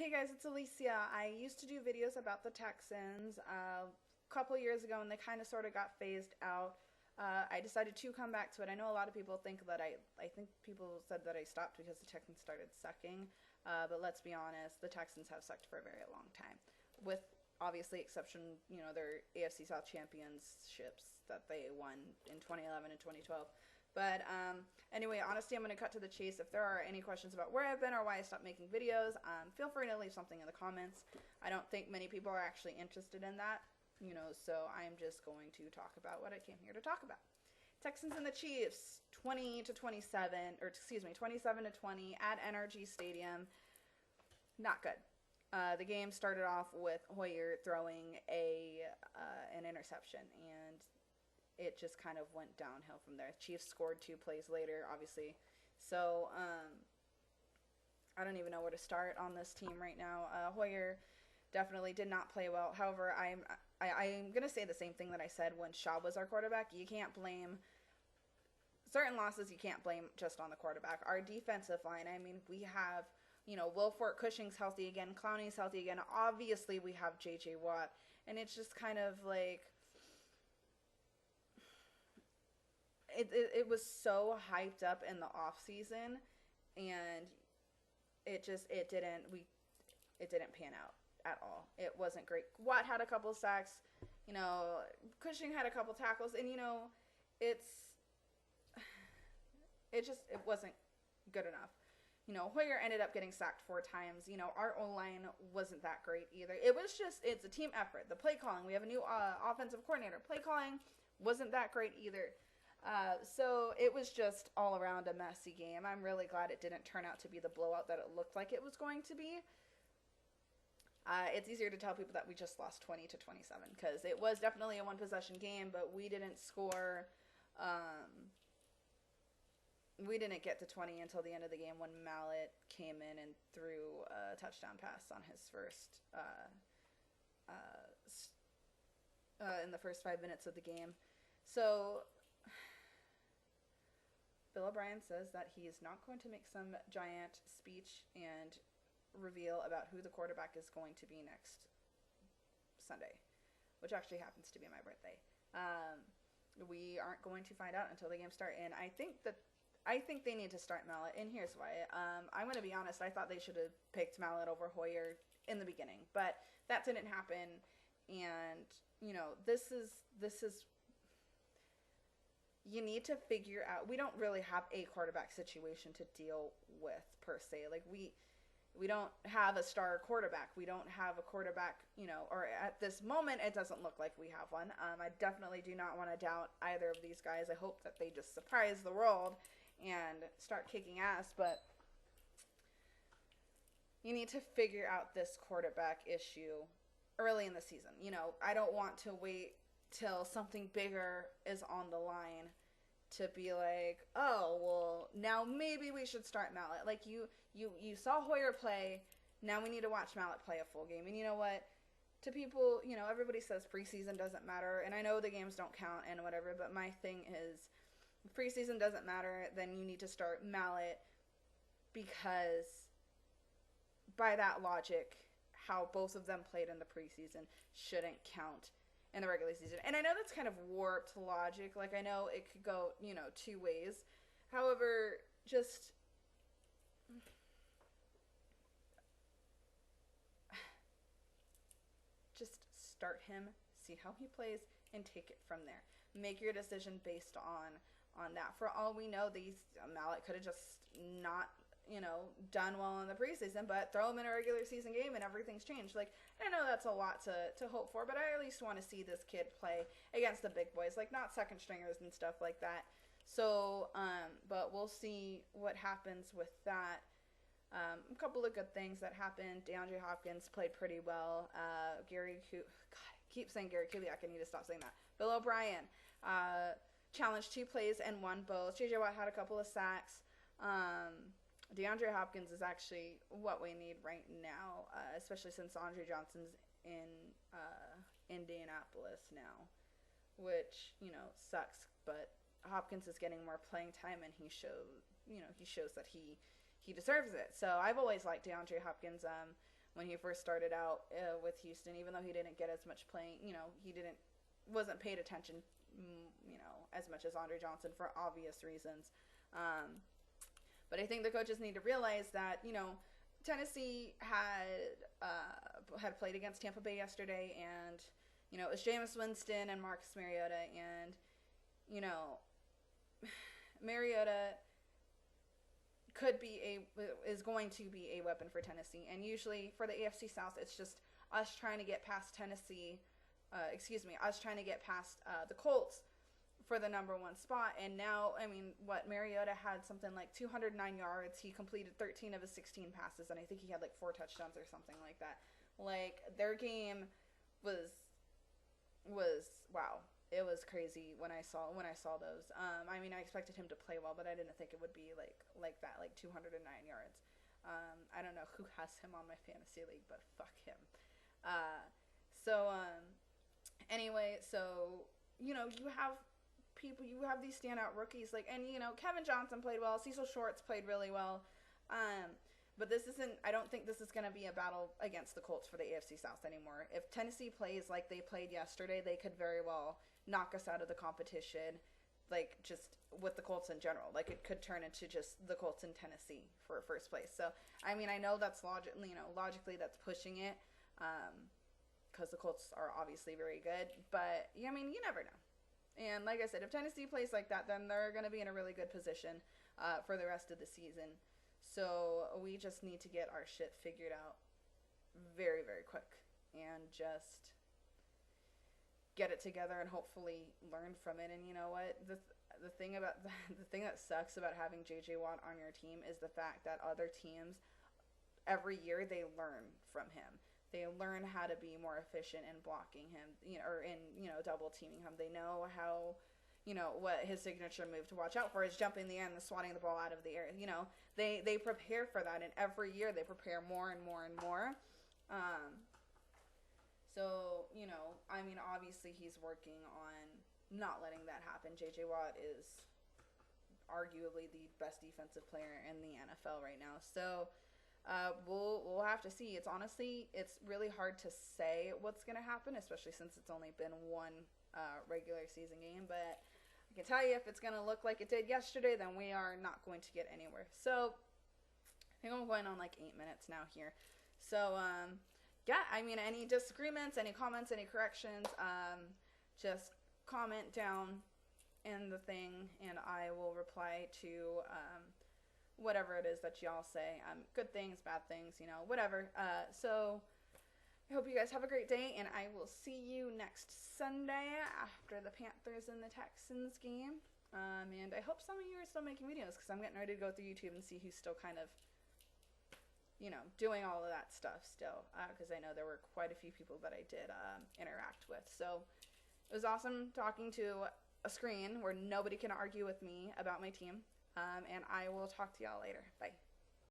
Hey guys, it's Alicia. I used to do videos about the Texans a couple years ago, and they kind of sort of got phased out. I decided to come back to it. I know a lot of people think that I think people said that I stopped because the Texans started sucking, but let's be honest, the Texans have sucked for a very long time, with obviously exception, their AFC South championships that they won in 2011 and 2012. But anyway, honestly, I'm going to cut to the chase. If there are any questions about where I've been or why I stopped making videos, feel free to leave something in the comments. I don't think many people are actually interested in that, so I'm just going to talk about what I came here to talk about. Texans and the Chiefs, 27 to 20 at NRG Stadium. Not good. The game started off with Hoyer throwing an interception, and it just kind of went downhill from there. Chiefs scored 2 plays later, obviously. So I don't even know where to start on this team right now. Hoyer definitely did not play well. However, I'm going to say the same thing that I said when Shaw was our quarterback. You can't blame certain losses. You can't blame just on the quarterback. Our defensive line, I mean, we have, Wilfort Cushing's healthy again. Clowney's healthy again. Obviously, we have J.J. Watt. And it's just kind of like, it was so hyped up in the off season, and it didn't pan out at all. It wasn't great. Watt had a couple sacks, Cushing had a couple tackles, and it wasn't good enough. Hoyer ended up getting sacked 4 times. Our O-line wasn't that great either. It's a team effort. The play calling, we have a new offensive coordinator. Play calling wasn't that great either. So it was just all around a messy game. I'm really glad it didn't turn out to be the blowout that it looked like it was going to be. It's easier to tell people that we just lost 20 to 27 because it was definitely a 1-possession game, but we didn't score. We didn't get to 20 until the end of the game when Mallet came in and threw a touchdown pass on his first in the first 5 minutes of the game. So Bill O'Brien says that he is not going to make some giant speech and reveal about who the quarterback is going to be next Sunday, which actually happens to be my birthday. We aren't going to find out until the game starts, and I think they need to start Mallet, and here's why. I'm going to be honest, I thought they should have picked Mallet over Hoyer in the beginning, but that didn't happen, and, this is you need to figure out, we don't really have a quarterback situation to deal with per se. Like we don't have a star quarterback. We don't have a quarterback, or at this moment it doesn't look like we have one. I definitely do not want to doubt either of these guys. I hope that they just surprise the world and start kicking ass, but you need to figure out this quarterback issue early in the season. I don't want to wait till something bigger is on the line to be like, oh, well, now maybe we should start Mallet. Like, you saw Hoyer play, now we need to watch Mallet play a full game. And you know what? To people, everybody says preseason doesn't matter, and I know the games don't count and whatever, but my thing is, if preseason doesn't matter, then you need to start Mallet, because by that logic, how both of them played in the preseason shouldn't count in the regular season. And I know that's kind of warped logic. Like, I know it could go, 2 ways. However, just start him, see how he plays, and take it from there. Make your decision based on that. For all we know, Mallet could have just not, done well in the preseason, but throw him in a regular season game and everything's changed. Like, I know that's a lot to hope for, but I at least want to see this kid play against the big boys, like not second stringers and stuff like that. So, but we'll see what happens with that. A couple of good things that happened. DeAndre Hopkins played pretty well. God, I keep saying Gary Kubiak. I need to stop saying that. Bill O'Brien challenged 2 plays and won both. J.J. Watt had a couple of sacks. DeAndre Hopkins is actually what we need right now, especially since Andre Johnson's in Indianapolis now, which, sucks, but Hopkins is getting more playing time, and he shows that he deserves it. So I've always liked DeAndre Hopkins. when he first started out with Houston, even though he didn't get as much playing, wasn't paid attention, as much as Andre Johnson for obvious reasons. But I think the coaches need to realize that, Tennessee had played against Tampa Bay yesterday, and, it was Jameis Winston and Marcus Mariota, and, Mariota is going to be a weapon for Tennessee. And usually for the AFC South, it's just us trying to get past us trying to get past the Colts for the number one spot. And now, Mariota had something like 209 yards. He completed 13 of his 16 passes, and I think he had like 4 touchdowns or something like that. Like, their game was wow. It was crazy when I saw those. I expected him to play well, but I didn't think it would be like that, like 209 yards. I don't know who has him on my fantasy league, but fuck him. Anyway, you have these standout rookies, and Kevin Johnson played well, Cecil Shorts played really well, but I don't think this is going to be a battle against the Colts for the AFC South anymore. If Tennessee plays like they played yesterday, they could very well knock us out of the competition, like, just with the Colts in general. Like, it could turn into just the Colts in Tennessee for first place. So, I know that's logically that's pushing it, because the Colts are obviously very good, but, you never know. And like I said, if Tennessee plays like that, then they're going to be in a really good position for the rest of the season. So we just need to get our shit figured out very, very quick and just get it together and hopefully learn from it. And you know what? The thing that sucks about having J.J. Watt on your team is the fact that other teams, every year, they learn from him. They learn how to be more efficient in blocking him, or in, double teaming him. They know how, what his signature move to watch out for is jumping the end, the swatting the ball out of the air. They prepare for that, and every year they prepare more and more and more. Obviously he's working on not letting that happen. J.J. Watt is arguably the best defensive player in the NFL right now. So we'll have to see. It's really hard to say what's going to happen, especially since it's only been one regular season game. But I can tell you, if it's going to look like it did yesterday, then we are not going to get anywhere. So I think I'm going on like 8 minutes now here. So any disagreements, any comments, any corrections, just comment down in the thing, and I will reply to whatever it is that y'all say. Good things, bad things, whatever. So I hope you guys have a great day, and I will see you next Sunday after the Panthers and the Texans game. And I hope some of you are still making videos, because I'm getting ready to go through YouTube and see who's still kind of, doing all of that stuff still, because I know there were quite a few people that I did interact with. So it was awesome talking to a screen where nobody can argue with me about my team. And I will talk to y'all later. Bye.